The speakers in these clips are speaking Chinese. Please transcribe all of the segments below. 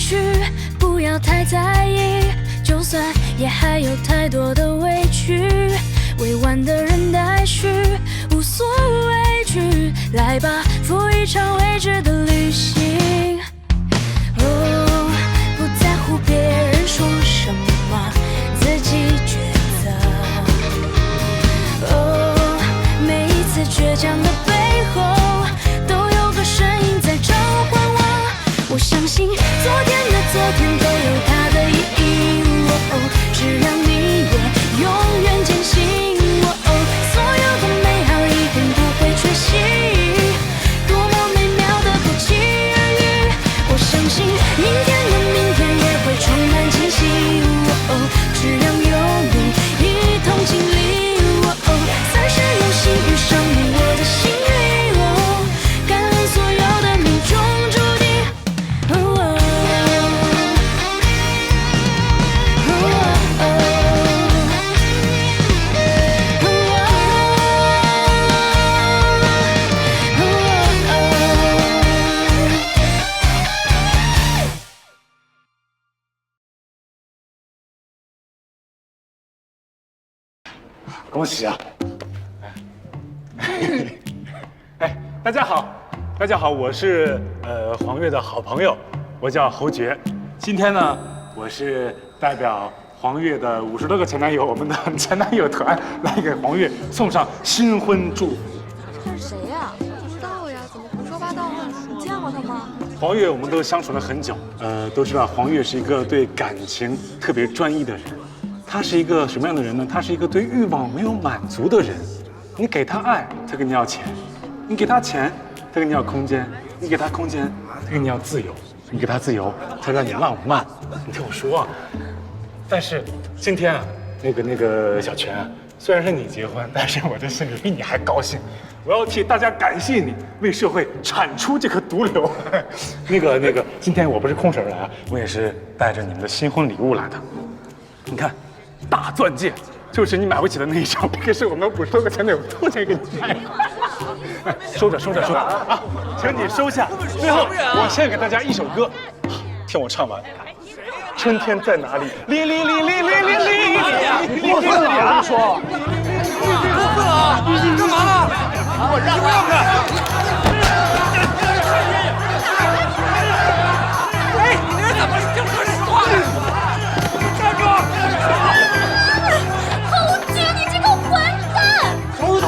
去，不要太在意，就算也还有太多的委屈，委婉的人待续，无所畏惧，来吧，赴一场未知的旅行。哦，不在乎别人说什么，自己抉择。哦，每一次倔强的背后，都有个声音在召唤我。我相信昨天的昨天都有它的意义。哦，只要你也永远坚信。哦，所有的美好一定不会缺席。多么美妙的不期而遇，我相信明天的明天也会充满惊喜。哦，只要有你一同经历。哦，三生有幸遇上你，我的幸运。哦，感恩所有的命中注定。恭喜啊！哎，大家好，大家好，我是黄月的好朋友，我叫侯爵。今天呢，我是代表黄月的50多个前男友，我们的前男友团来给黄月送上新婚祝福。这是谁呀？不知道呀，怎么胡说八道呢？你见过他吗？黄月我们都相处了很久，都知道黄月是一个对感情特别专一的人。他是一个什么样的人呢？他是一个对欲望没有满足的人。你给他爱，他跟你要钱；你给他钱，他跟你要空间；你给他空间，他跟你要自由；你给他自由，他让你浪漫。你听我说，但是今天啊，那个小泉啊，虽然是你结婚，但是我的心里比你还高兴。我要替大家感谢你，为社会铲除这颗毒瘤。那个，今天我不是空手而来啊，我也是带着你们的新婚礼物来的。你看。大钻戒，就是你买不起的那一张，这个是我们50多个前男友偷钱给你买的。收着啊，请你收下。最后，我献给大家一首歌，听我唱完。春天在哪里？哩哩哩哩哩哩哩！过分了啊！说，过分了啊！你干嘛呢？我让开！哎，你这怎么就说实话呢？站住！侯爵，你这个混蛋！收头。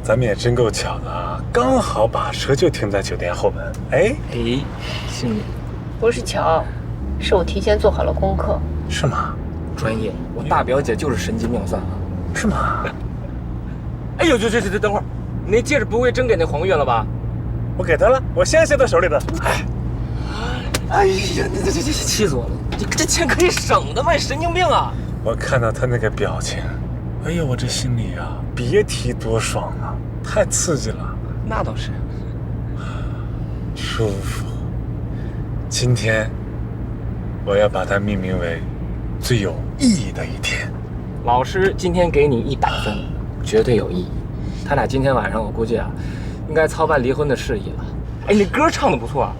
咱们也真够巧的啊，刚好把车就停在酒店后门。哎，幸运。不是巧，是我提前做好了功课。是吗？专业，我大表姐就是神机妙算啊。是吗？哎呦，这，等会儿，你那戒指不会真给那黄月了吧？我给他了，我现在塞到手里的。哎呀，这气死我了！你这钱可以省的吗？神经病啊！我看到他那个表情，哎呀，我这心里啊，别提多爽了，太刺激了。那倒是，舒服。今天我要把它命名为最有意义的一天。老师今天给你100分，绝对有意义。他俩今天晚上我估计啊，应该操办离婚的事宜了。哎，你歌唱的不错啊。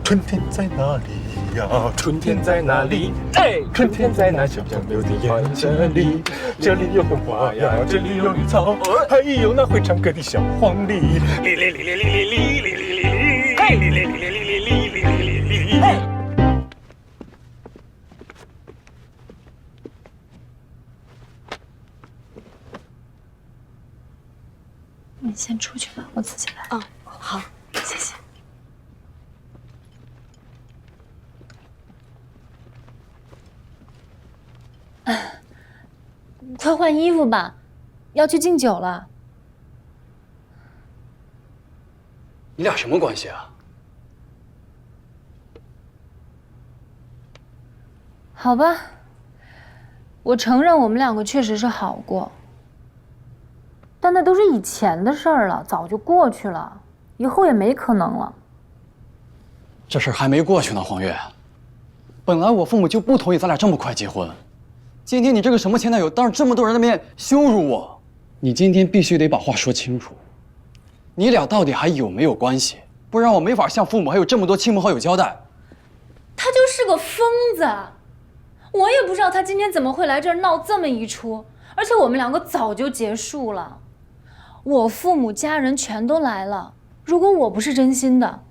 春天在哪里呀？春天在哪里？哎，春天在那小小柳的眼这里，这里有红花呀，这里有绿草，还有那会唱歌的小黄鹂。哩哩哩哩哩哩哩哩哩哩哩，嘿，哩哩哩哩哩哩哩哩哩哩，嘿。你先出去吧，我自己来。嗯，好，谢谢。快换衣服吧，要去敬酒了。你俩什么关系啊？好吧，我承认我们两个确实是好过，但那都是以前的事儿了，早就过去了，以后也没可能了。这事儿还没过去呢，黄月。本来我父母就不同意咱俩这么快结婚，今天你这个什么前男友当着这么多人的面羞辱我，你今天必须得把话说清楚，你俩到底还有没有关系？不然我没法向父母还有这么多亲朋好友交代。他就是个疯子，我也不知道他今天怎么会来这儿闹这么一出，而且我们两个早就结束了，我父母家人全都来了。如果我不是真心的，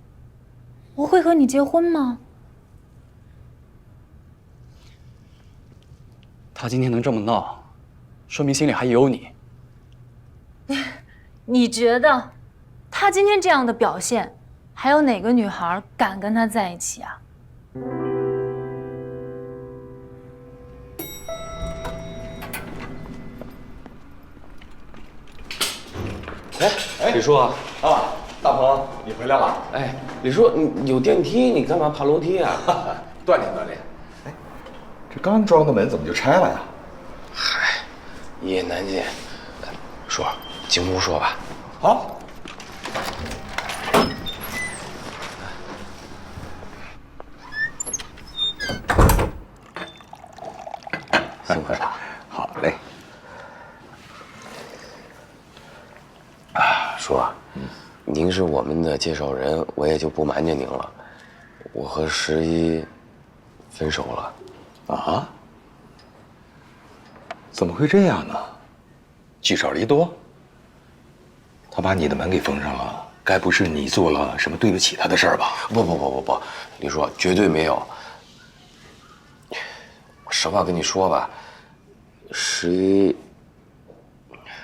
我会和你结婚吗？他今天能这么闹，说明心里还有你。你觉得他今天这样的表现，还有哪个女孩敢跟他在一起啊？李叔啊，大鹏，你回来了？哎，李叔，你有电梯，你干嘛爬楼梯啊？锻炼锻炼。哎，这刚装的门怎么就拆了呀？嗨，一言难尽。叔，进屋说吧。好。先喝茶。好嘞。叔，您是我们的介绍人，我也就不瞒着您了。我和11分手了。啊？怎么会这样呢？聚少离多？他把你的门给封上了，该不是你做了什么对不起他的事儿吧？不，李叔，绝对没有。我实话跟你说吧，11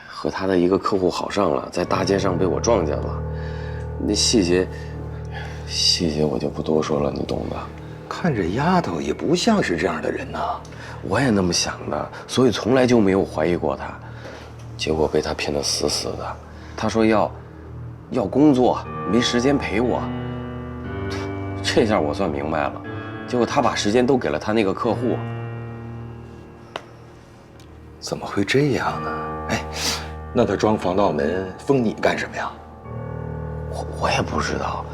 和他的一个客户好上了，在大街上被我撞见了。那细节我就不多说了，你懂的。看这丫头也不像是这样的人呐。我也那么想的，所以从来就没有怀疑过他。结果被他骗得死死的。他说要工作，没时间陪我。这下我算明白了。结果他把时间都给了他那个客户。怎么会这样呢？哎，那他装防盗门封你干什么呀？我也不知道，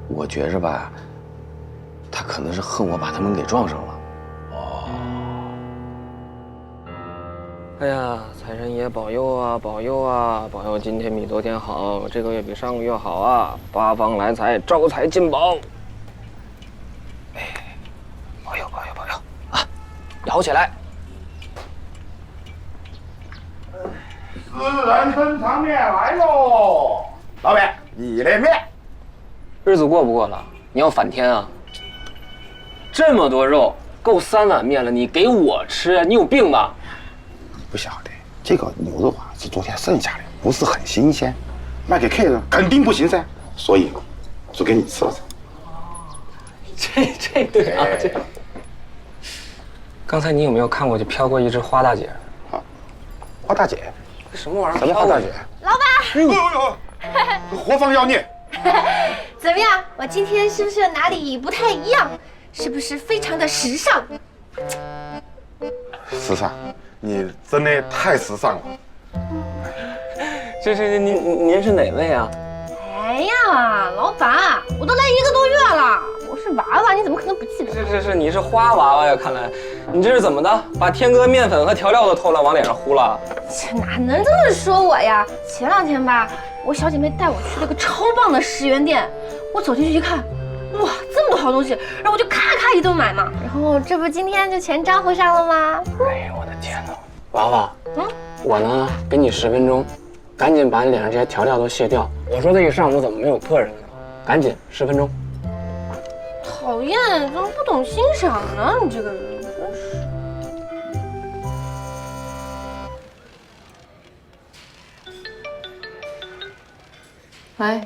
我觉着吧，他可能是恨我把他们给撞上了。哎呀，财神爷保佑啊，保佑啊，保佑今天比昨天好，这个月比上个月好啊！八方来财，招财进宝。哎，保佑啊！摇起来！私人珍藏面来喽！老板，你的面。日子过不过了？你要反天啊？这么多肉，够3碗面了，你给我吃？你有病吧？不晓得，这个牛肉啊是昨天剩下的，不是很新鲜，卖给客人肯定不行噻，所以就给你吃了。这对啊，这。刚才你有没有看过就飘过一只花大姐？啊，花大姐？什么玩意儿？什么花大姐？老板，活放妖孽！怎么样？我今天是不是哪里不太一样？是不是非常的时尚？时尚，你真的太时尚了。您是哪位啊？哎呀，老板，我都来1个多月了，我是娃娃，你怎么可能不记得？是，你是花娃娃呀？看来你这是怎么的？把天哥面粉和调料都偷了，往脸上糊了？这哪能这么说我呀？前2天吧，我小姐妹带我去了个超棒的10元店，我走进去一看，哇，这么多好东西，然后我就咔咔一顿买嘛，然后这不今天就钱招呼上了吗？哎呀，我的天哪！娃娃，我呢给你10分钟，赶紧把你脸上这些调料都卸掉。我说这一上午怎么没有客人呢？赶紧10分钟。讨厌，怎么不懂欣赏呢？你这个人真是。喂，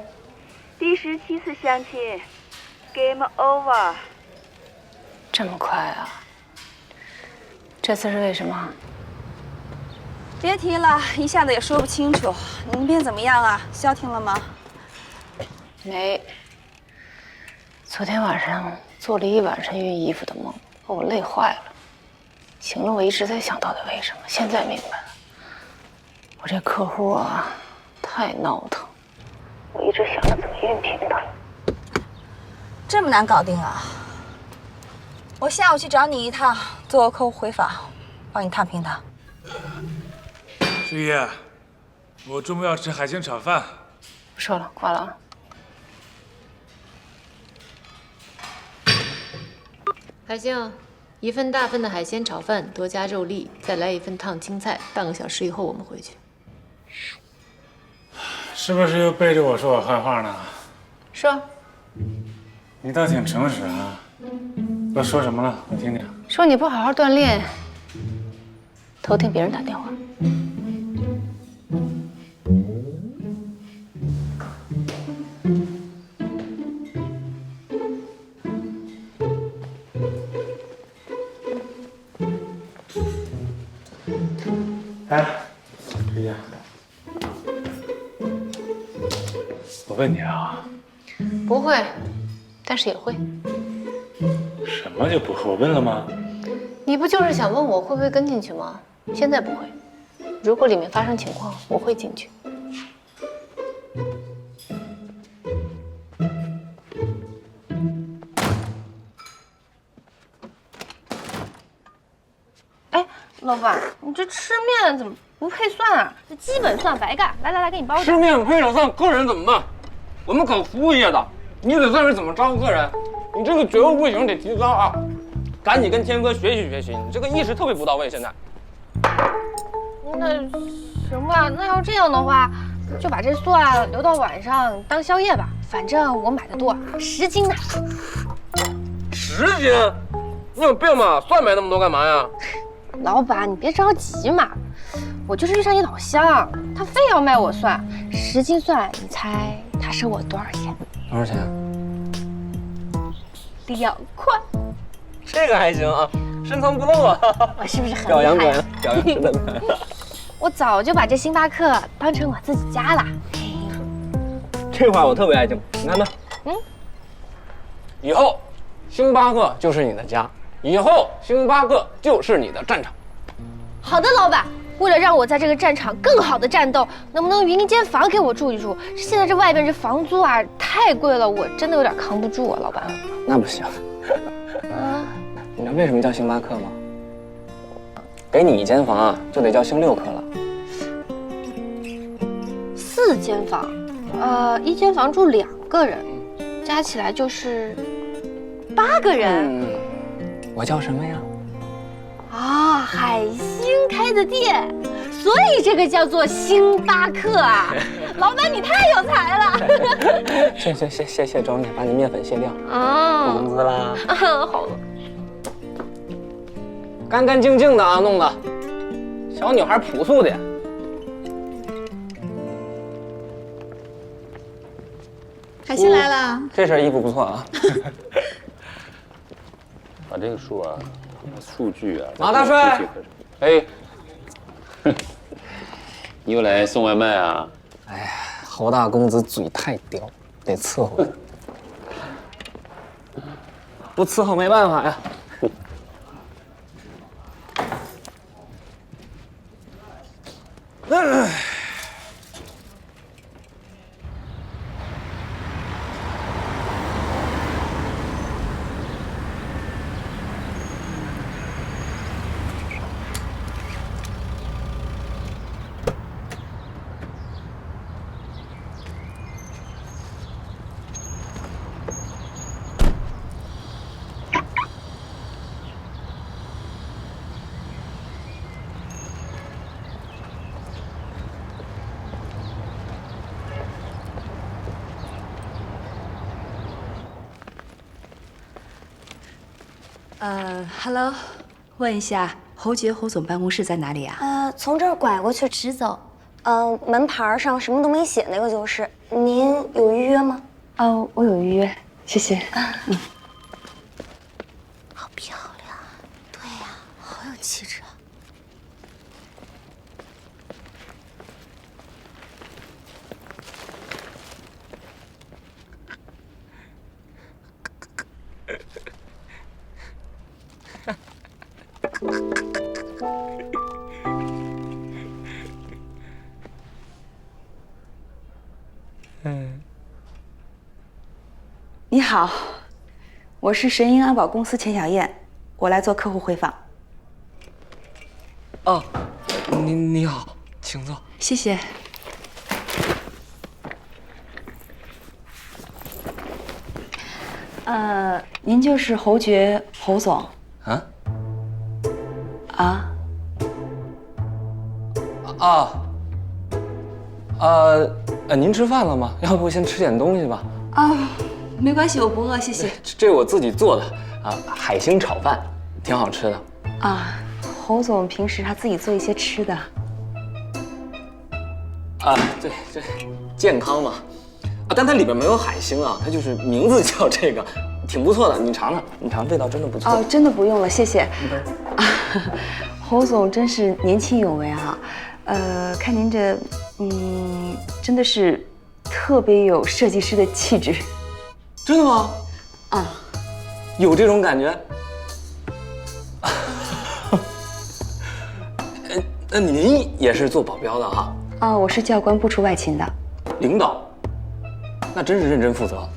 第17次相亲 ，Game Over。这么快啊？这次是为什么？别提了，一下子也说不清楚。你那边怎么样啊？消停了吗？没。昨天晚上做了1晚上熨衣服的梦，把我累坏了。醒了，我一直在想到底为什么，现在明白了。我这客户啊，太闹腾，我一直想着怎么熨平他。这么难搞定啊？我下午去找你一趟，做个客户回访，帮你烫平他。师爷，我中午要吃海鲜炒饭。不说了，挂了啊。海星，1份大份的海鲜炒饭，多加肉粒，再来1份烫青菜。半个小时以后我们回去。是不是又背着我说我坏话呢？说。你倒挺诚实啊。都说什么了？我听听。说你不好好锻炼，偷听别人打电话。哎，师爷，我问你啊，不会，但是也会。什么就不会？我问了吗？你不就是想问我会不会跟进去吗？现在不会，如果里面发生情况，我会进去。哎，老板，你这吃面怎么不配蒜啊？这基本蒜白干。来，给你包着。吃面不配上蒜，客人怎么办？我们搞服务业的，你得算是怎么招呼客人。你这个觉悟不行，得提高啊！赶紧跟天哥学习学习，你这个意识特别不到位。现在，那行吧，那要这样的话，就把这蒜留到晚上当宵夜吧。反正我买的多，10斤呢。10斤？你有病吧？蒜买那么多干嘛呀？老板，你别着急嘛，我就是遇上一老乡，他非要卖我蒜，10斤蒜，你猜他收我多少钱？多少钱？2块。这个还行啊，深藏不露啊！我是不是很表扬厉害？表扬是的。我早就把这星巴克当成我自己家了。这话我特别爱听，你看呢？以后星巴克就是你的家，以后星巴克就是你的战场。好的，老板。为了让我在这个战场更好的战斗，能不能匀一间房给我住一住？现在这外边这房租啊太贵了，我真的有点扛不住啊，老板。那不行。你知道为什么叫星巴克吗？给你1间房啊，就得叫星6克了。4间房，1间房住2个人，加起来就是8个人。我叫什么呀？啊，海星开的店，所以这个叫做星巴克啊！老板，你太有才了！谢周你把你面粉卸掉，付工资啦。好了，干干净净的啊，弄的，小女孩朴素点。海星来了，这身衣服不错啊。把这个数啊。数据啊，马大帅，哎，你又来送外卖啊？哎呀，侯大公子嘴太刁，得伺候，不伺候没办法呀。Hello， 问一下侯爵侯总办公室在哪里啊？从这儿拐过去直走，门牌上什么都没写，那个就是。您有预约吗？哦，我有预约，谢谢。好漂亮，对呀，好有气质啊。你好，我是神鹰安保公司钱小燕，我来做客户回访。哦，你好，请坐。谢谢。您就是侯爵侯总啊？您吃饭了吗？要不先吃点东西吧？没关系，我不饿，谢谢。这我自己做的海星炒饭，挺好吃的。侯总平时他自己做一些吃的。对，这健康嘛。但它里边没有海星啊，它就是名字叫这个，挺不错的。你尝尝，味道真的不错。真的不用了，谢谢。侯总真是年轻有为啊。看您这，真的是特别有设计师的气质。真的吗？有这种感觉。那您也是做保镖的哈？我是教官，不出外勤的。领导，那真是认真负责。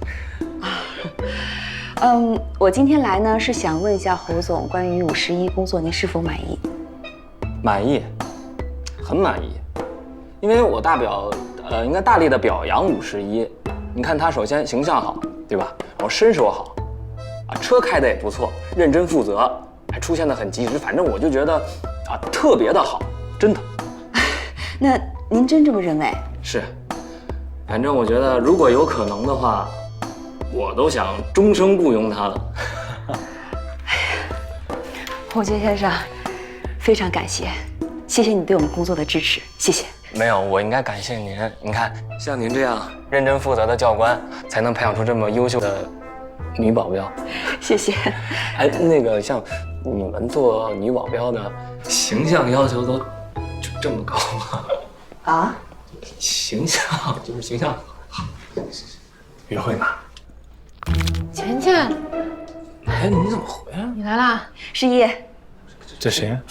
我今天来呢是想问一下侯总，关于51工作您是否满意？满意，很满意。因为我大表，应该大力的表扬51。你看他首先形象好，对吧？然后身手好，车开的也不错，认真负责，还出现的很及时。反正我就觉得特别的好，真的。那您真这么认为？是，反正我觉得如果有可能的话，我都想终生雇佣他了。侯爵先生，非常感谢，谢谢你对我们工作的支持，谢谢。没有，我应该感谢您。您看，像您这样认真负责的教官，才能培养出这么优秀的女保镖。谢谢。那个像你们做女保镖的，形象要求都这么高吗？形象就是形象好。约会嘛。钱钱，你怎么回来了？你来啦？是叶。这谁呀？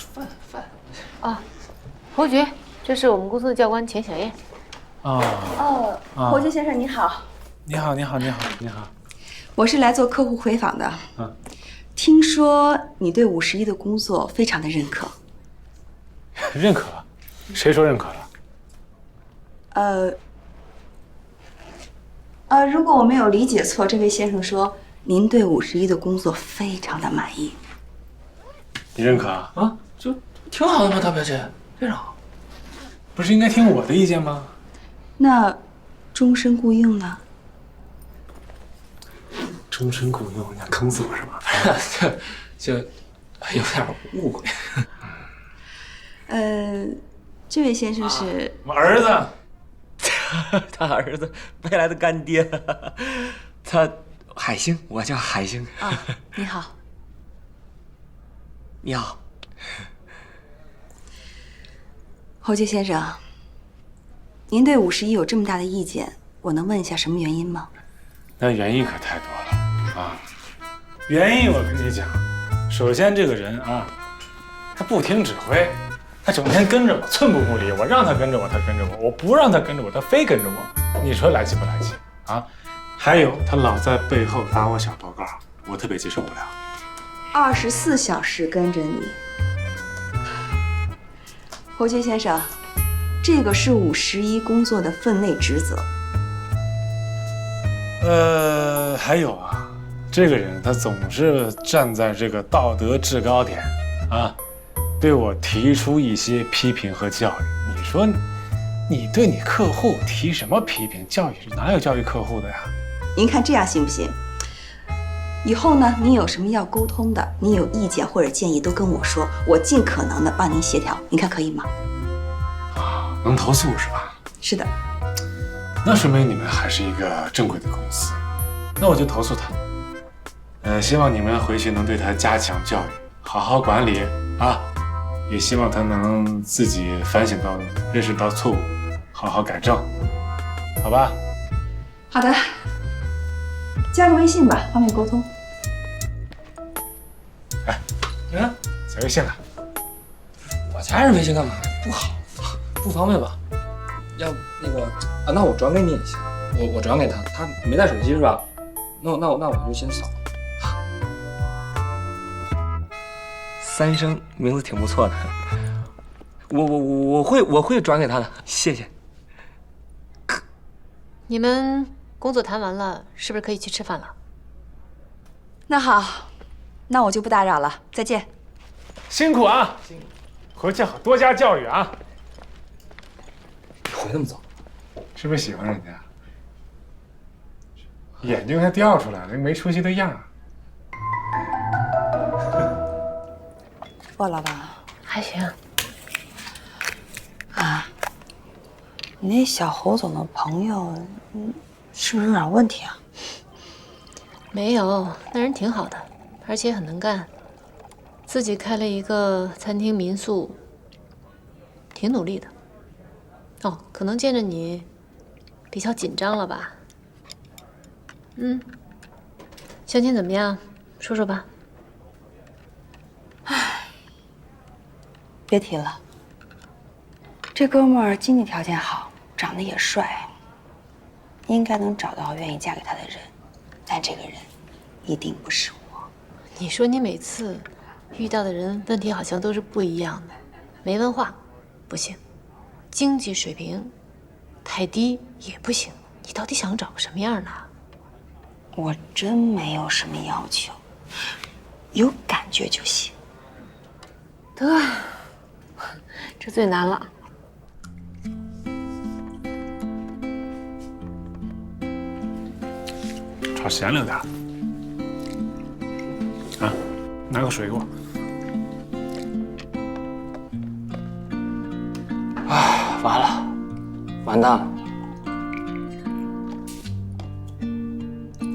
侯爵，这是我们公司的教官钱小燕。侯爵先生你好。你好。我是来做客户回访的。听说你对51的工作非常的认可。认可？谁说认可了？如果我没有理解错，这位先生说您对51的工作非常的满意。你认可啊？就挺好的嘛，大表姐，非常好。不是应该听我的意见吗？那终身雇佣呢？终身雇佣，你想坑死我是吧？就有点误会。这位先生是我儿子。他儿子未来的干爹，他海星，我叫海星。你好。你好，侯杰先生，您对51有这么大的意见，我能问一下什么原因吗？那原因可太多了啊！原因我跟你讲，首先这个人啊，他不听指挥，他整天跟着我，寸步不离。我让他跟着我，他跟着我；我不让他跟着我，他非跟着我。你说来气不来气啊？还有，他老在背后打我小报告，我特别接受不了。24小时跟着你，侯爵先生，这个是51工作的分内职责。还有啊，这个人他总是站在这个道德制高点啊，对我提出一些批评和教育。你说，你对你客户提什么批评教育？哪有教育客户的呀？您看这样行不行？以后呢，您有什么要沟通的，您有意见或者建议都跟我说，我尽可能的帮您协调，您看可以吗？啊，能投诉是吧？是的。那说明你们还是一个正规的公司，那我就投诉他。希望你们回去能对他加强教育，好好管理啊，也希望他能自己反省到、认识到错误，好好改正，好吧？好的，加个微信吧，方便沟通。加微信了。我加人微信干嘛？不好，不方便吧？要那个啊，那我转给你也行。我转给他，他没带手机是吧？那我就先扫。三生名字挺不错的，我会转给他的，谢谢。你们工作谈完了，是不是可以去吃饭了？那好，那我就不打扰了，再见。辛苦啊，回去好多加教育啊。回那么早，是不是喜欢人家？眼睛还掉出来了，没出息的样。过了吧？还行。啊，你那小侯总的朋友，是不是有点问题啊？没有，那人挺好的，而且很能干，自己开了一个餐厅民宿，挺努力的。哦，可能见着你比较紧张了吧？相亲怎么样？说说吧。别提了，这哥们儿经济条件好，长得也帅，应该能找到愿意嫁给他的人，但这个人一定不是我。你说你每次遇到的人问题好像都是不一样的，没文化不行，经济水平太低也不行，你到底想找个什么样的？我真没有什么要求，有感觉就行。得，这最难了。炒咸了点啊，拿个水给我。完了，完蛋了。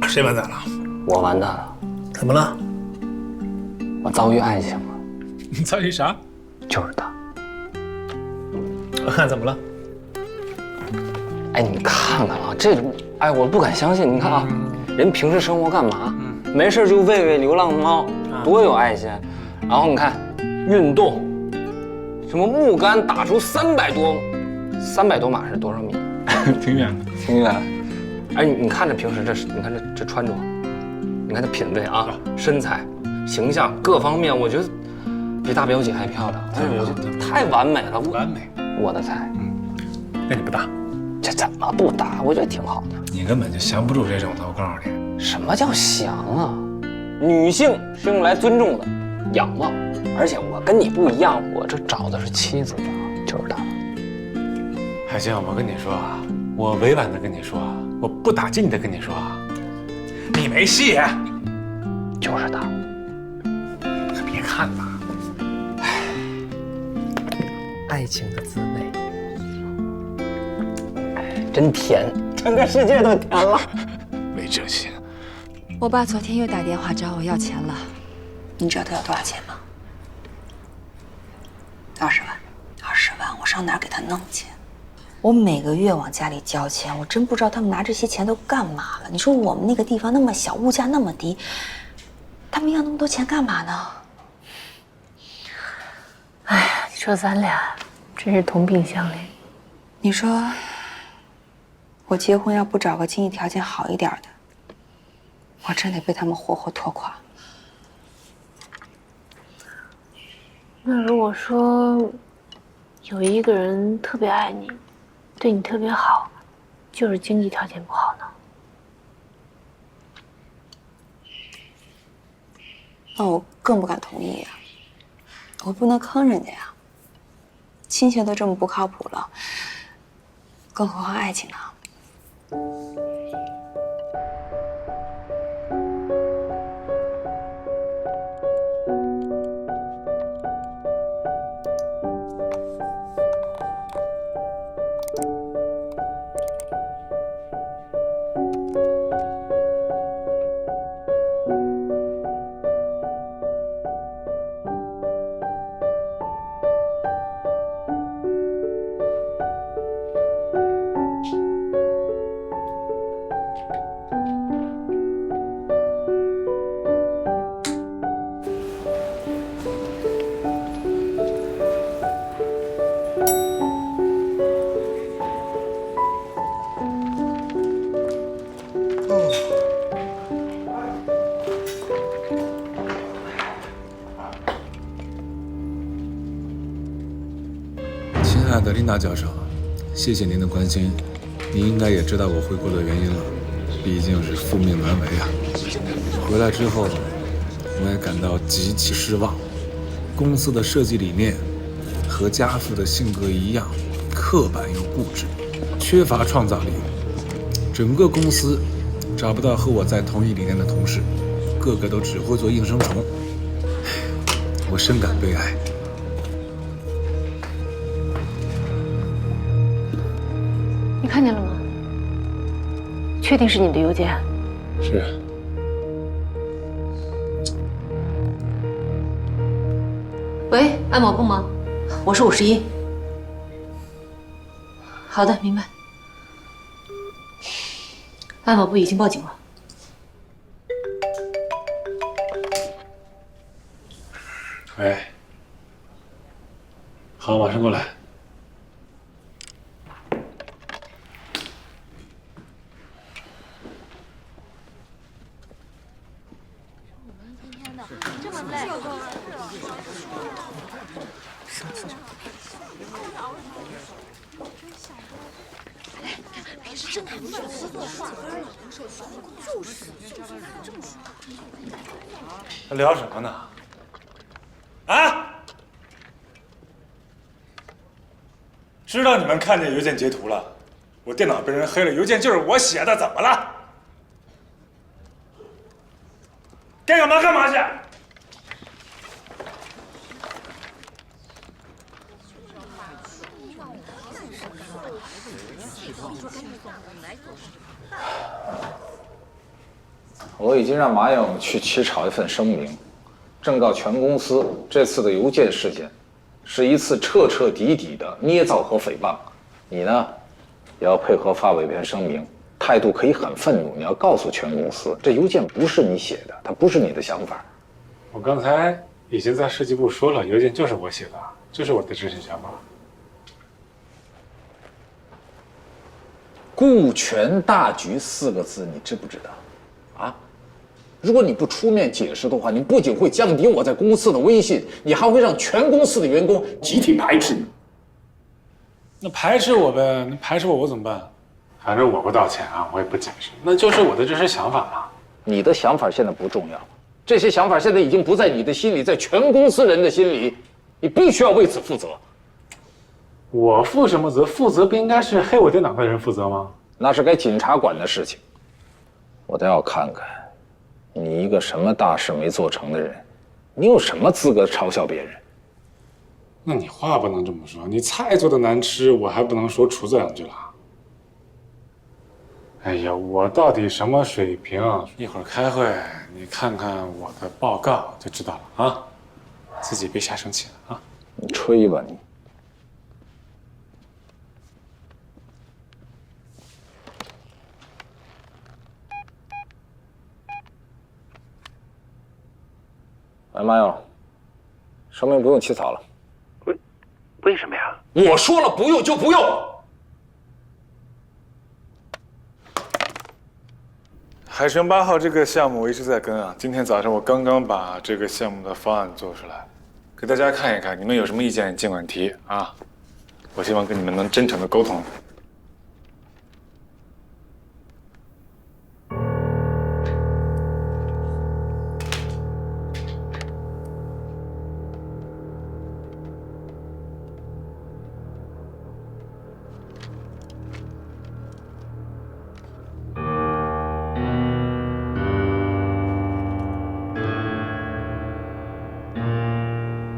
谁完蛋了？我完蛋了。怎么了？我遭遇爱情了。你遭遇啥？就是他。我看怎么了？哎，你看看啊，这种，哎，我不敢相信。你看啊，人平时生活干嘛？没事就喂喂流浪猫，多有爱心。然后你看，运动，什么木杆打出300多码是多少米？挺远的，挺远。哎，你看这平时你看这穿着，你看这品味啊，身材、形象各方面，我觉得比大表姐还漂亮。哎，我觉得太完美了，完美，我的菜。那你不搭？这怎么不搭？我觉得挺好的。你根本就降不住这种的，我告诉你。什么叫降啊？女性是用来尊重的、仰望，而且我跟你不一样，我这找的是妻子的，就是她。海星，我跟你说啊，我委婉的跟你说啊，我不打劲的跟你说啊，你没戏。就是她。可别看了。爱情的滋味，真甜，整个世界都甜了。没这些。我爸昨天又打电话找我要钱了，你知道他要多少钱吗？20万，20万，我上哪儿给他弄去？我每个月往家里交钱，我真不知道他们拿这些钱都干嘛了。你说我们那个地方那么小，物价那么低，他们要那么多钱干嘛呢？哎呀，说咱俩真是同病相怜。你说，我结婚要不找个经济条件好一点的，我真得被他们活活拖垮。那如果说有一个人特别爱你，对你特别好，就是经济条件不好呢？那我更不敢同意呀，我不能坑人家呀。亲情都这么不靠谱了，更何况爱情呢？亲爱的琳达教授，谢谢您的关心。您应该也知道我回国的原因了，毕竟是父命难违啊。回来之后，我也感到极其失望。公司的设计理念和家父的性格一样，刻板又固执，缺乏创造力。整个公司找不到和我在同一理念的同事，个个都只会做应声虫。我深感悲哀。你看见了吗？确定是你的邮件？是。喂，安保部吗？我是51。好的，明白。安保部已经报警了。喂，好，马上过来。聊什么呢？啊！知道你们看见邮件截图了，我电脑被人黑了，邮件就是我写的，怎么了？该干嘛干嘛去！我已经让马勇去起草一份声明，正告全公司这次的邮件事件是一次彻彻底底的捏造和诽谤。你呢，也要配合发伪编声明，态度可以很愤怒。你要告诉全公司，这邮件不是你写的，它不是你的想法。我刚才已经在设计部说了，邮件就是我写的，这是我的真实想法。顾全大局4个字，你知不知道？啊？如果你不出面解释的话，你不仅会降低我在公司的威信，你还会让全公司的员工集体排斥你。那排斥我呗，那排斥我怎么办？反正我不道歉啊，我也不解释，那就是我的真实想法嘛。你的想法现在不重要，这些想法现在已经不在你的心里，在全公司人的心里，你必须要为此负责。我负什么责？负责不应该是黑我电脑的人负责吗？那是该警察管的事情。我倒要看看，你一个什么大事没做成的人，你有什么资格嘲笑别人？那你话不能这么说，你菜做的难吃，我还不能说厨子2句了。哎呀，我到底什么水平？一会儿开会，你看看我的报告就知道了啊！自己别瞎生气了啊！你吹吧你！喂，马勇，声明不用起草了。我说了不用就不用。海神8号这个项目我一直在跟啊，今天早上我刚刚把这个项目的方案做出来，给大家看一看，你们有什么意见尽管提啊。我希望跟你们能真诚的沟通。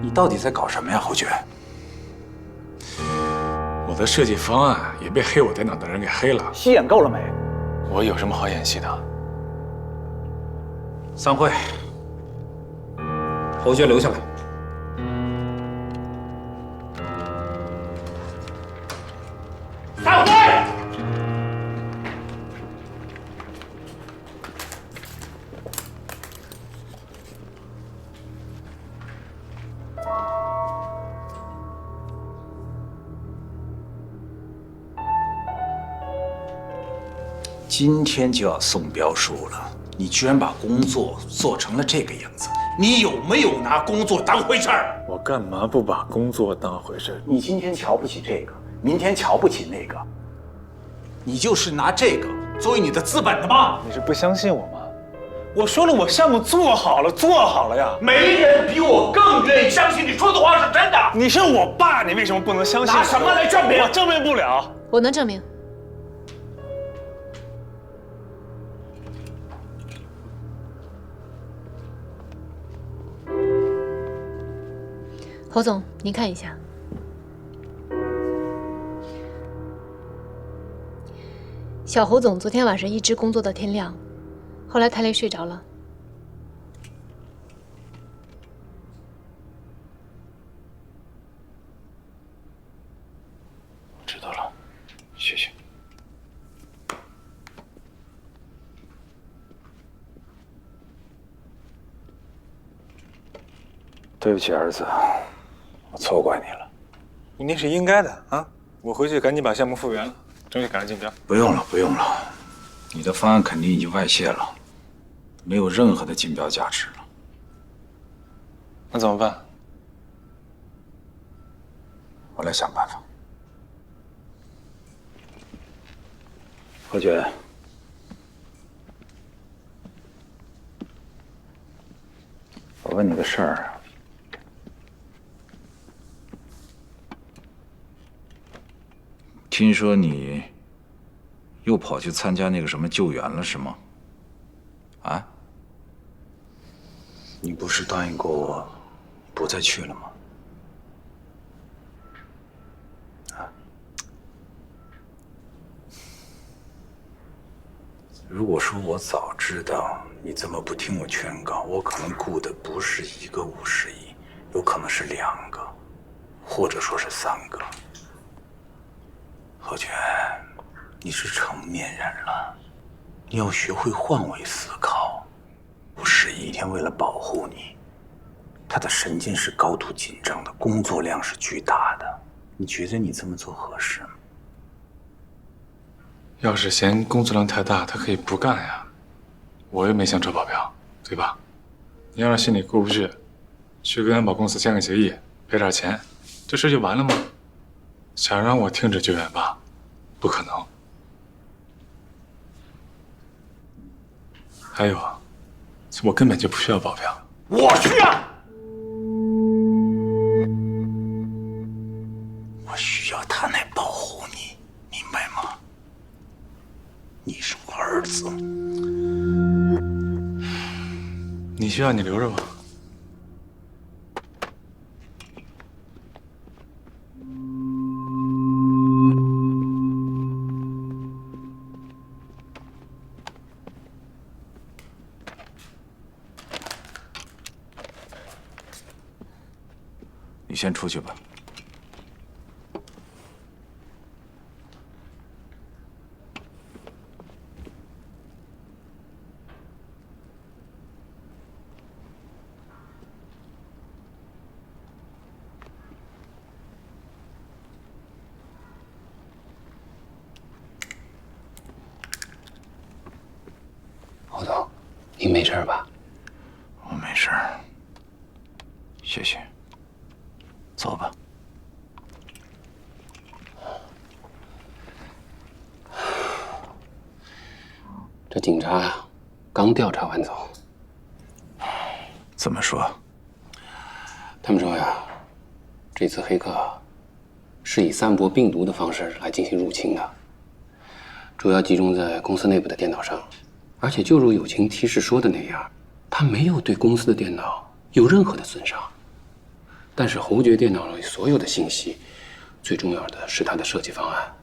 你到底在搞什么呀，侯爵？我的设计方案也被黑我电脑的人给黑了。戏演够了没？我有什么好演戏的？散会。侯爵留下来。散会。今天就要送标书了，你居然把工作做成了这个样子，你有没有拿工作当回事儿？我干嘛不把工作当回事？你今天瞧不起这个，明天瞧不起那个，你就是拿这个作为你的资本的吗？你是不相信我吗？我说了，我项目做好了呀！没人比我更愿意相信你说的话是真的。你是我爸，你为什么不能相信？拿什么来证明？我证明不了。我能证明。侯总，您看一下，小侯总昨天晚上一直工作到天亮，后来太累睡着了。我知道了，谢谢。对不起，儿子。我错怪你了，明天是应该的啊！我回去赶紧把项目复原了，争取赶上竞标。不用了，不用了，你的方案肯定已经外泄了，没有任何的竞标价值了。那怎么办？我来想办法。侯爵，我问你个事儿。听说你又跑去参加那个什么救援了，是吗？啊？你不是答应过我不再去了吗？啊？如果说我早知道你这么不听我劝告，我可能雇的不是1个50亿，有可能是2个，或者说是3个。侯爵，你是成年人了，你要学会换位思考。50亿天为了保护你，他的神经是高度紧张的，工作量是巨大的。你觉得你这么做合适吗？要是嫌工作量太大，他可以不干呀。我又没想招保镖，对吧？你要是心里过不去，去跟安保公司签个协议，赔点钱，这事就完了吗？想让我停止救援吧，不可能。还有啊，我根本就不需要保镖。我需要，我需要他来保护你，明白吗？你是我儿子。你需要你留着吧。你先出去吧。没事吧？我没事儿，谢谢。走吧。这警察呀，刚调查完走。怎么说？他们说呀，这次黑客是以散播病毒的方式来进行入侵的，主要集中在公司内部的电脑上，而且就如友情提示说的那样，他没有对公司的电脑有任何的损伤。但是侯爵电脑里所有的信息，最重要的是他的设计方案，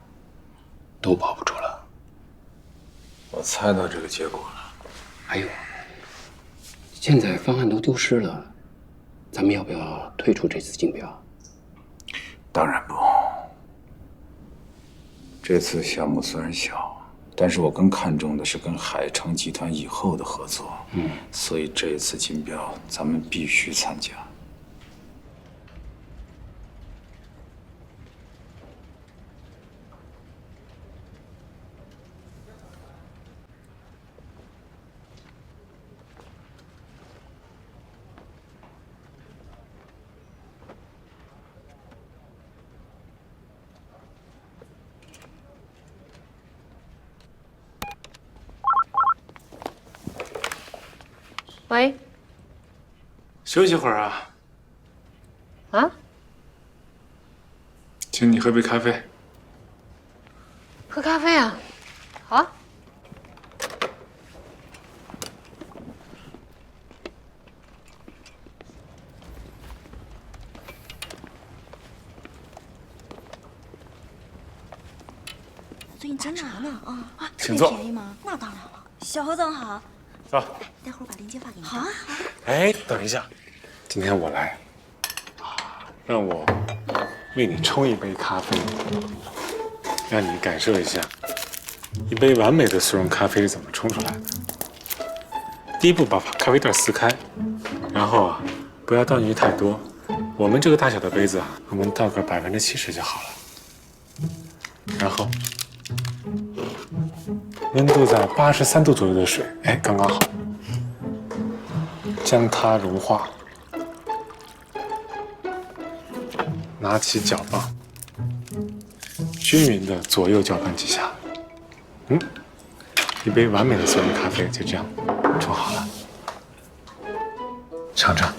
都保不住了。我猜到这个结果了。还有，现在方案都丢失了，咱们要不要退出这次竞标？当然不。这次项目虽然小，但是我更看重的是跟海城集团以后的合作。所以这次竞标咱们必须参加。喂，休息会儿啊。啊？请你喝杯咖啡。喝咖啡啊？好啊。最近打折呢啊，请坐。便宜吗？那当然了。小何总好。走。待会儿把链接发给你。好啊，好啊。哎，等一下，今天我来，让我为你冲一杯咖啡，让你感受一下一杯完美的速溶咖啡是怎么冲出来的。第一步，把咖啡袋撕开，然后啊，不要倒进去太多。我们这个大小的杯子啊，我们倒个70%就好了。然后温度在83度左右的水，哎，刚刚好。将它融化，拿起搅棒，均匀的左右搅拌几下。一杯完美的速溶咖啡就这样冲好了。尝尝。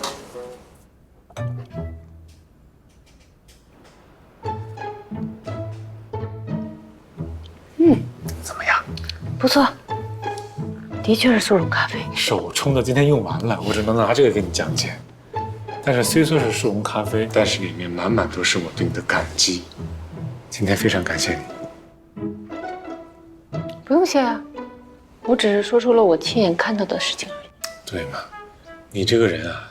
怎么样？不错，的确是速溶咖啡。手冲的今天用完了，我只能拿这个给你讲解。但是虽说是速溶咖啡，但是里面满满都是我对你的感激。今天非常感谢你。不用谢啊，我只是说出了我亲眼看到的事情而已。对嘛，你这个人啊，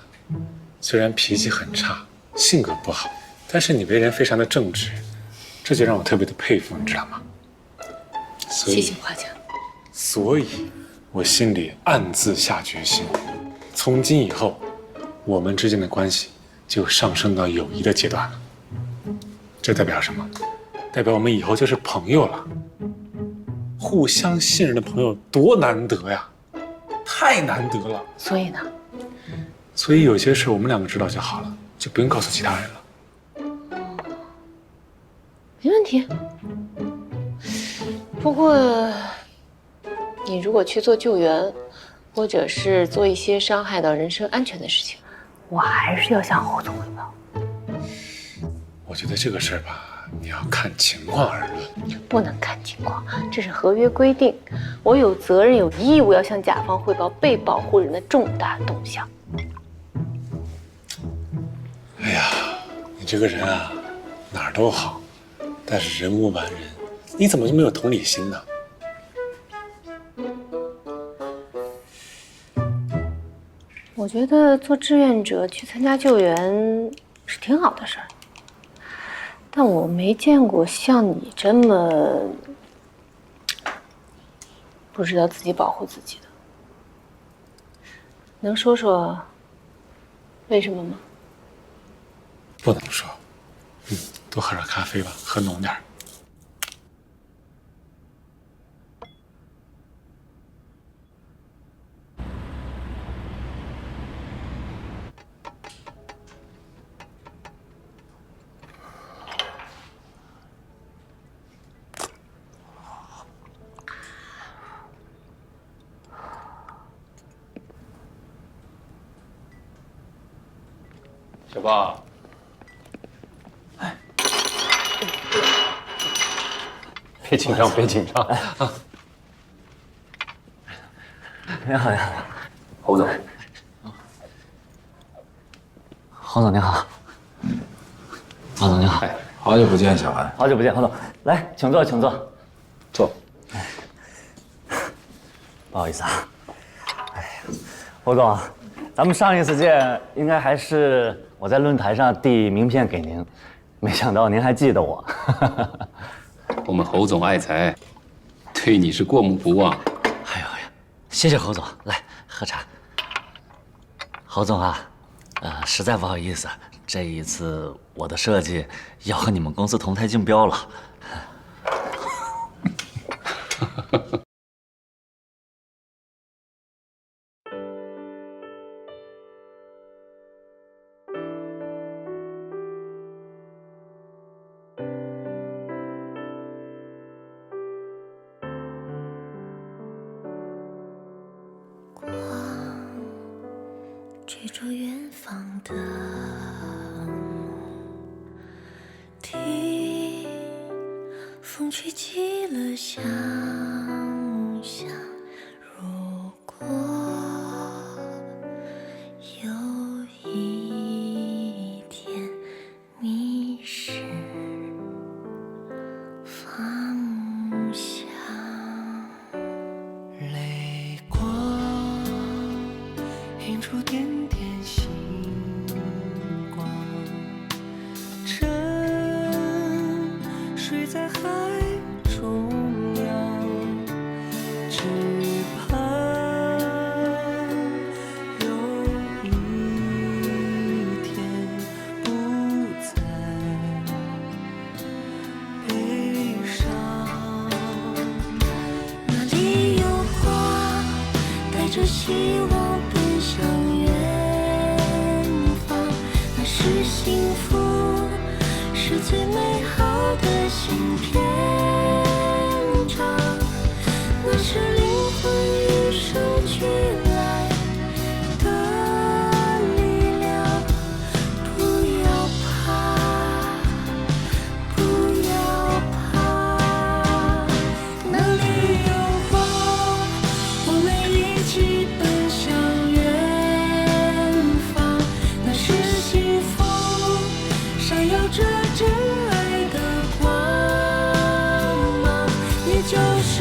虽然脾气很差，性格不好，但是你为人非常的正直，这就让我特别的佩服，你知道吗？谢谢夸奖。所以，我心里暗自下决心，从今以后，我们之间的关系就上升到友谊的阶段了。这代表什么？代表我们以后就是朋友了。互相信任的朋友多难得呀，太难得了。所以呢？所以有些事我们两个知道就好了，就不用告诉其他人了。没问题。不过，你如果去做救援，或者是做一些伤害到人身安全的事情，我还是要向侯总汇报。我觉得这个事儿吧，你要看情况而论。不能看情况，这是合约规定，我有责任有义务要向甲方汇报被保护人的重大动向。哎呀，你这个人啊，哪儿都好，但是人无完人，你怎么就没有同理心呢？我觉得做志愿者去参加救援是挺好的事儿，但我没见过像你这么不知道自己保护自己的。能说说为什么吗？不能说。多喝点咖啡吧，喝浓点儿。小豹。别紧张，别紧张。你好，你好，侯总。侯总您好。侯总您好。好久不见，小韩。好久不见，侯总，来，请坐，请坐。坐。不好意思啊。哎呀，侯总，咱们上一次见应该还是我在论坛上递名片给您，没想到您还记得我。我们侯总爱才，对你是过目不忘。哎呦呀，谢谢侯总，来喝茶。侯总啊，实在不好意思，这一次我的设计要和你们公司同台竞标了。追逐远方的梦，听风吹起了想象。如果有一天迷失方向，泪光映出点点星光，沉睡在海中央，只盼有一天不再悲伤。那里有花，带着希望奔向远方，那是幸福，是最美好的新篇章，那是灵魂与生俱来的力量。不要怕，不要怕，那里有光，我们一起奔向远方，那是幸福，闪耀着真爱的光芒，你就是